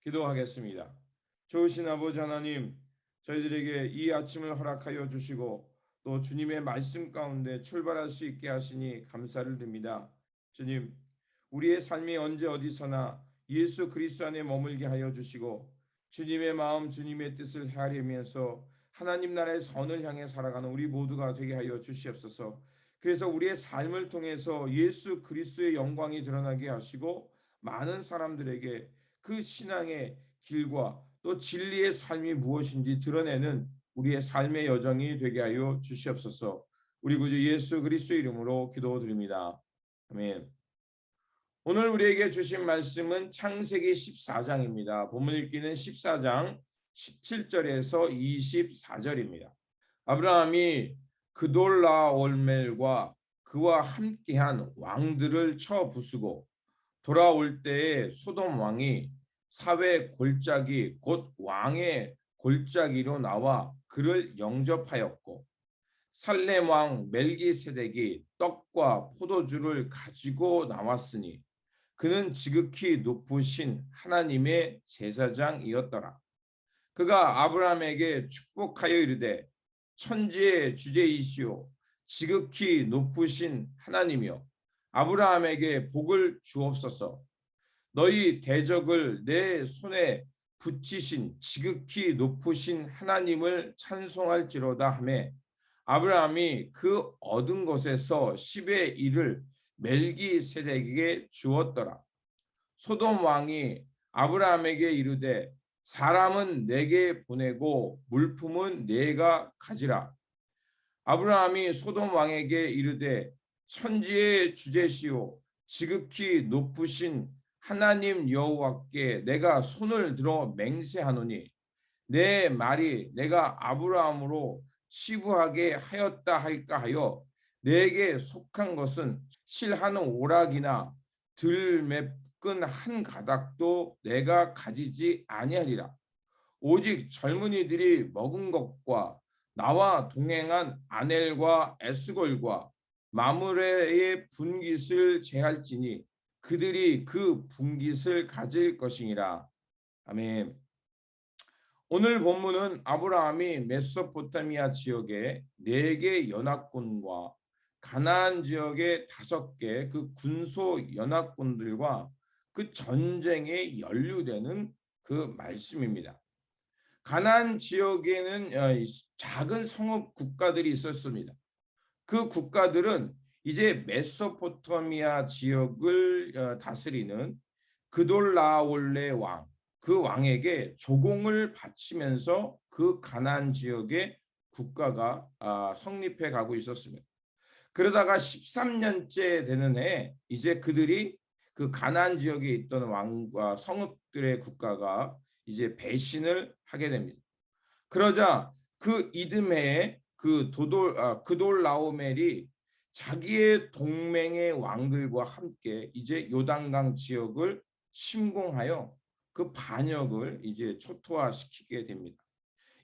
기도하겠습니다. 좋으신 아버지 하나님, 저희들에게 이 아침을 허락하여 주시고 또 주님의 말씀 가운데 출발할 수 있게 하시니 감사를 드립니다. 주님, 우리의 삶이 언제 어디서나 예수 그리스도 안에 머물게 하여 주시고 주님의 마음, 주님의 뜻을 헤아리면서 하나님 나라의 선을 향해 살아가는 우리 모두가 되게 하여 주시옵소서. 그래서 우리의 삶을 통해서 예수 그리스도의 영광이 드러나게 하시고 많은 사람들에게 그 신앙의 길과 또 진리의 삶이 무엇인지 드러내는 우리의 삶의 여정이 되게 하여 주시옵소서. 우리 구주 예수 그리스도 이름으로 기도드립니다. 아멘. 오늘 우리에게 주신 말씀은 창세기 14장입니다. 본문 읽기는 14장 17절에서 24절입니다. 아브라함이 그돌라올멜과 그와 함께한 왕들을 쳐 부수고 돌아올 때에 소돔 왕이 사회 골짜기 곧 왕의 골짜기로 나와 그를 영접하였고 살렘 왕 멜기세덱이 떡과 포도주를 가지고 나왔으니 그는 지극히 높으신 하나님의 제사장이었더라. 그가 아브라함에게 축복하여 이르되 천지의 주제이시오 지극히 높으신 하나님이여 아브라함에게 복을 주옵소서. 너희 대적을 내 손에 붙이신 지극히 높으신 하나님을 찬송할지로다 하매 아브라함이 그 얻은 것에서 10의 1을 멜기세덱에게 주었더라. 소돔 왕이 아브라함에게 이르되 사람은 내게 보내고 물품은 내가 가지라. 아브라함이 소돔 왕에게 이르되 천지의 주제시오 지극히 높으신 하나님 여호와께 내가 손을 들어 맹세하노니 내 말이 내가 아브라함으로 치부하게 하였다 할까 하여 내게 속한 것은 실 한 오락이나 들 맺은 한 가닥도 내가 가지지 아니하리라. 오직 젊은이들이 먹은 것과 나와 동행한 아넬과 에스골과 마므레의 분깃을 제할지니 그들이 그 분깃을 가질 것이니라. 아멘. 오늘 본문은 아브라함이 메소포타미아 지역의 4개 연합군과 가나안 지역의 5개 그 군소 연합군들과 그 전쟁에 연루되는 그 말씀입니다. 가나안 지역에는 작은 성읍 국가들이 있었습니다. 그 국가들은 이제 메소포타미아 지역을 다스리는 그돌라올레 왕, 그 왕에게 조공을 바치면서 그 가나안 지역의 국가가 성립해 가고 있었습니다. 그러다가 13년째 되는 해 이제 그들이 그 가나안 지역에 있던 왕과 성읍들의 국가가 이제 배신을 하게 됩니다. 그러자 그 이듬해에 그돌라오멜이 자기의 동맹의 왕들과 함께 이제 요단강 지역을 침공하여 그 반역을 이제 초토화시키게 됩니다.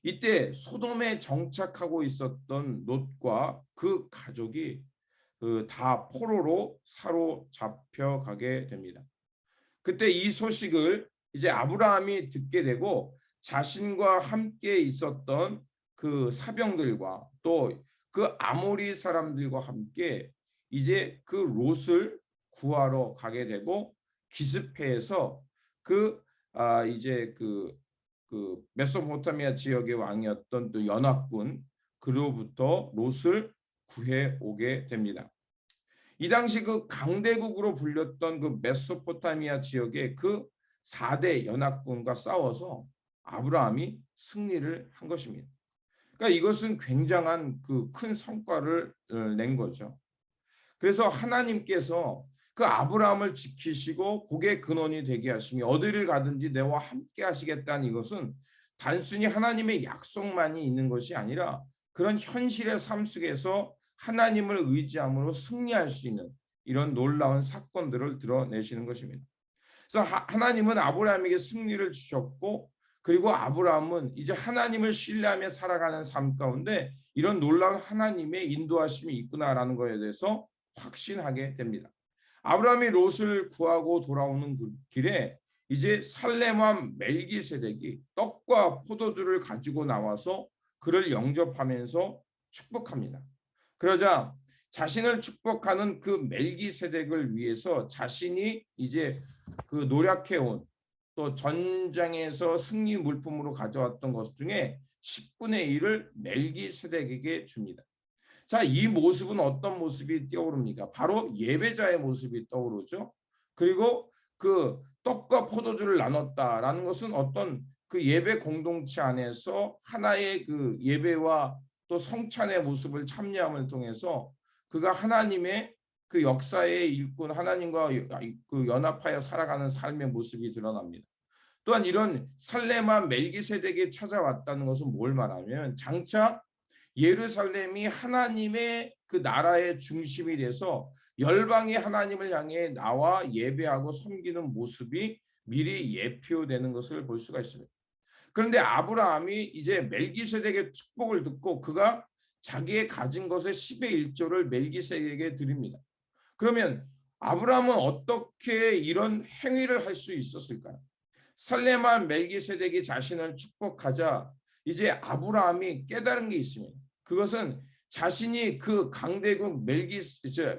이때 소돔에 정착하고 있었던 롯과 그 가족이 다 포로로 사로잡혀가게 됩니다. 그때 이 소식을 이제 아브라함이 듣게 되고 자신과 함께 있었던 그 사병들과 또 그 아모리 사람들과 함께 이제 그 롯을 구하러 가게 되고 기습해서 이제 그 메소포타미아 지역의 왕이었던 또 연합군 그로부터 롯을 구해 오게 됩니다. 이 당시 그 강대국으로 불렸던 그 메소포타미아 지역의 그 4대 연합군과 싸워서 아브라함이 승리를 한 것입니다. 그러니까 이것은 굉장한 그 큰 성과를 낸 거죠. 그래서 하나님께서 그 아브라함을 지키시고 복의 근원이 되게 하시며 어디를 가든지 내와 함께 하시겠다는 이것은 단순히 하나님의 약속만이 있는 것이 아니라 그런 현실의 삶 속에서 하나님을 의지함으로 승리할 수 있는 이런 놀라운 사건들을 드러내시는 것입니다. 그래서 하나님은 아브라함에게 승리를 주셨고 그리고 아브라함은 이제 하나님을 신뢰하며 살아가는 삶 가운데 이런 놀라운 하나님의 인도하심이 있구나라는 것에 대해서 확신하게 됩니다. 아브라함이 롯을 구하고 돌아오는 그 길에 이제 살렘왕 멜기세덱이 떡과 포도주를 가지고 나와서 그를 영접하면서 축복합니다. 그러자 자신을 축복하는 그 멜기세덱을 위해서 자신이 이제 그 노력해온 또 전장에서 승리 물품으로 가져왔던 것 중에 10분의 1을 멜기세덱에게 줍니다. 자, 이 모습은 어떤 모습이 떠오릅니까? 바로 예배자의 모습이 떠오르죠. 그리고 그 떡과 포도주를 나눴다라는 것은 어떤 그 예배 공동체 안에서 하나의 그 예배와 또 성찬의 모습을 참여함을 통해서 그가 하나님의 그 역사의 일꾼, 하나님과 그 연합하여 살아가는 삶의 모습이 드러납니다. 또한 이런 살렘한 멜기세덱이 찾아왔다는 것은 뭘 말하면 장차 예루살렘이 하나님의 그 나라의 중심이 돼서 열방이 하나님을 향해 나와 예배하고 섬기는 모습이 미리 예표되는 것을 볼 수가 있습니다. 그런데 아브라함이 이제 멜기세덱의 축복을 듣고 그가 자기의 가진 것의 10의 1조를 멜기세덱에게 드립니다. 그러면 아브라함은 어떻게 이런 행위를 할 수 있었을까요? 살렘한 멜기세덱이 자신을 축복하자 이제 아브라함이 깨달은 게 있습니다. 그것은 자신이 그 강대국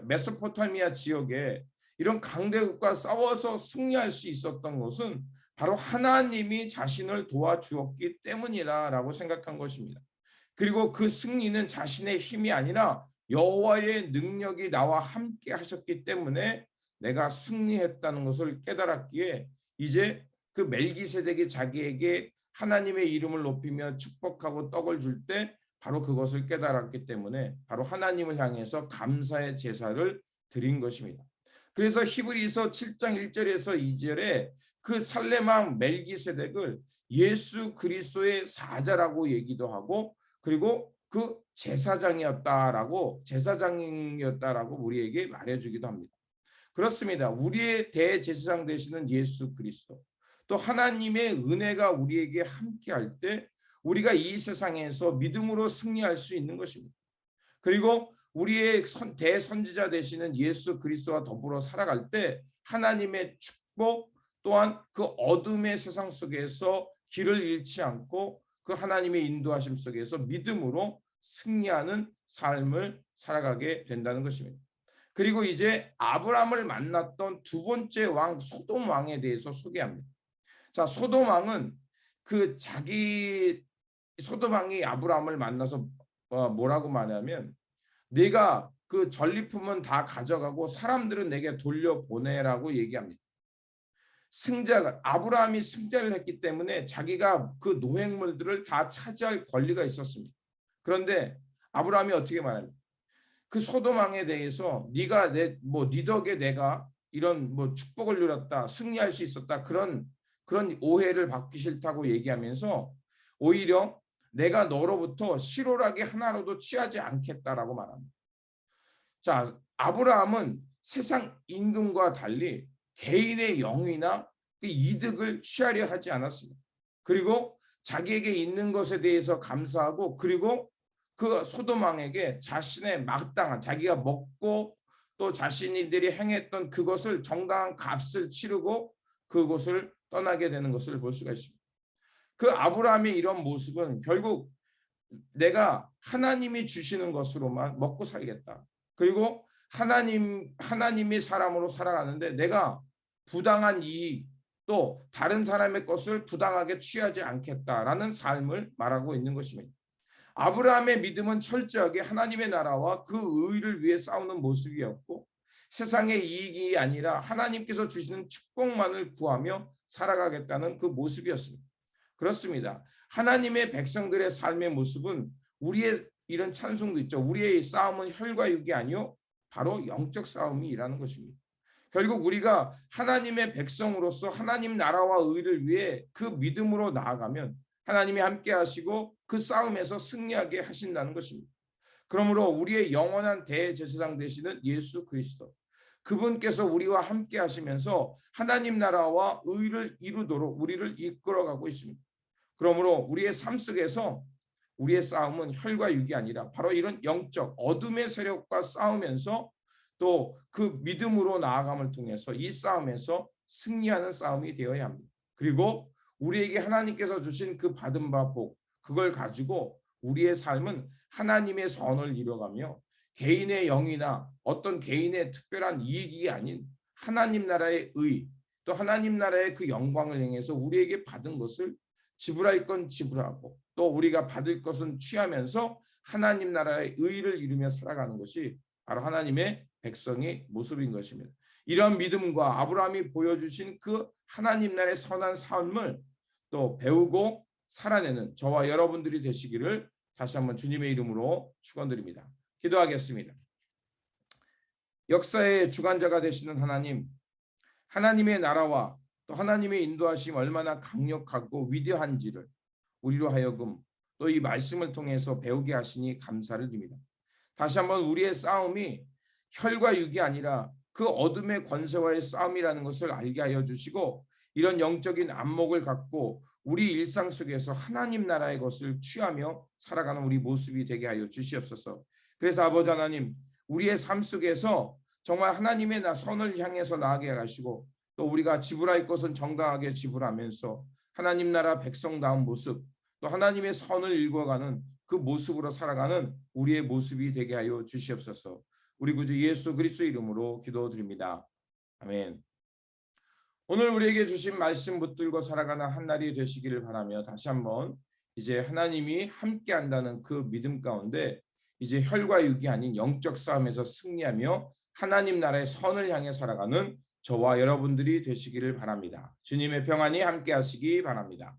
메소포타미아 지역에 이런 강대국과 싸워서 승리할 수 있었던 것은 바로 하나님이 자신을 도와주었기 때문이라고 생각한 것입니다. 그리고 그 승리는 자신의 힘이 아니라 여호와의 능력이 나와 함께 하셨기 때문에 내가 승리했다는 것을 깨달았기에 이제 그 멜기세덱이 자기에게 하나님의 이름을 높이며 축복하고 떡을 줄 때 바로 그것을 깨달았기 때문에 바로 하나님을 향해서 감사의 제사를 드린 것입니다. 그래서 히브리서 7장 1절에서 2절에 그 살렘왕 멜기세덱을 예수 그리스도의 사자라고 얘기도 하고 그리고 그 제사장이었다라고 우리에게 말해주기도 합니다. 그렇습니다. 우리의 대제사장 되시는 예수 그리스도 또 하나님의 은혜가 우리에게 함께할 때 우리가 이 세상에서 믿음으로 승리할 수 있는 것입니다. 그리고 우리의 대선지자 되시는 예수 그리스도와 더불어 살아갈 때 하나님의 축복 또한 그 어둠의 세상 속에서 길을 잃지 않고 그 하나님의 인도하심 속에서 믿음으로 승리하는 삶을 살아가게 된다는 것입니다. 그리고 이제 아브라함을 만났던 두 번째 왕 소돔 왕에 대해서 소개합니다. 자, 소돔 왕은 소돔 왕이 아브라함을 만나서 뭐라고 말하면 네가 그 전리품은 다 가져가고 사람들은 내게 돌려보내라고 얘기합니다. 아브라함이 승자를 했기 때문에 자기가 그 노획물들을 다 차지할 권리가 있었습니다. 그런데 아브라함이 어떻게 말합니까? 그 소돔 왕에 대해서 네가 네 덕에 내가 이런 축복을 누렸다, 승리할 수 있었다 그런 오해를 받기 싫다고 얘기하면서 오히려 내가 너로부터 실오라기 하나로도 취하지 않겠다라고 말합니다. 자, 아브라함은 세상 임금과 달리 개인의 영위나 그 이득을 취하려 하지 않았습니다. 그리고 자기에게 있는 것에 대해서 감사하고 그리고 그 소돔 왕에게 자신의 마땅한 자기가 먹고 또 자신들이 행했던 그것을 정당한 값을 치르고 그곳을 떠나게 되는 것을 볼 수가 있습니다. 그 아브라함의 이런 모습은 결국 내가 하나님이 주시는 것으로만 먹고 살겠다. 그리고 하나님이 사람으로 살아가는데 내가 부당한 이익 또 다른 사람의 것을 부당하게 취하지 않겠다라는 삶을 말하고 있는 것입니다. 아브라함의 믿음은 철저하게 하나님의 나라와 그 의를 위해 싸우는 모습이었고 세상의 이익이 아니라 하나님께서 주시는 축복만을 구하며 살아가겠다는 그 모습이었습니다. 그렇습니다. 하나님의 백성들의 삶의 모습은 우리의 이런 찬송도 있죠. 우리의 싸움은 혈과 육이 아니요 바로 영적 싸움이라는 것입니다. 결국 우리가 하나님의 백성으로서 하나님 나라와 의를 위해 그 믿음으로 나아가면 하나님이 함께 하시고 그 싸움에서 승리하게 하신다는 것입니다. 그러므로 우리의 영원한 대제사장 되시는 예수 그리스도 그분께서 우리와 함께 하시면서 하나님 나라와 의를 이루도록 우리를 이끌어가고 있습니다. 그러므로 우리의 삶 속에서 우리의 싸움은 혈과 육이 아니라 바로 이런 영적 어둠의 세력과 싸우면서 또 그 믿음으로 나아감을 통해서 이 싸움에서 승리하는 싸움이 되어야 합니다. 그리고 우리에게 하나님께서 주신 그 받은 바 복, 그걸 가지고 우리의 삶은 하나님의 선을 이뤄가며 개인의 영이나 어떤 개인의 특별한 이익이 아닌 하나님 나라의 의, 또 하나님 나라의 그 영광을 향해서 우리에게 받은 것을 지불할 건 지불하고 또 우리가 받을 것은 취하면서 하나님 나라의 의를 이루며 살아가는 것이 바로 하나님의 백성의 모습인 것입니다. 이런 믿음과 아브라함이 보여주신 그 하나님 나라의 선한 삶을 또 배우고 살아내는 저와 여러분들이 되시기를 다시 한번 주님의 이름으로 축원드립니다. 기도하겠습니다. 역사의 주관자가 되시는 하나님, 하나님의 나라와 또 하나님의 인도하심 얼마나 강력하고 위대한지를 우리로 하여금 또 이 말씀을 통해서 배우게 하시니 감사를 드립니다. 다시 한번 우리의 싸움이 혈과 육이 아니라 그 어둠의 권세와의 싸움이라는 것을 알게 하여 주시고 이런 영적인 안목을 갖고 우리 일상 속에서 하나님 나라의 것을 취하며 살아가는 우리 모습이 되게 하여 주시옵소서. 그래서 아버지 하나님, 우리의 삶 속에서 정말 하나님의 선을 향해서 나아가게 하시고 또 우리가 지불할 것은 정당하게 지불하면서 하나님 나라 백성다운 모습, 또 하나님의 선을 읽어가는 그 모습으로 살아가는 우리의 모습이 되게 하여 주시옵소서. 우리 구주 예수 그리스도의 이름으로 기도드립니다. 아멘. 오늘 우리에게 주신 말씀 붙들고 살아가는 한 날이 되시기를 바라며 다시 한번 이제 하나님이 함께 한다는 그 믿음 가운데 이제 혈과 육이 아닌 영적 싸움에서 승리하며 하나님 나라의 선을 향해 살아가는 저와 여러분들이 되시기를 바랍니다. 주님의 평안이 함께 하시기 바랍니다.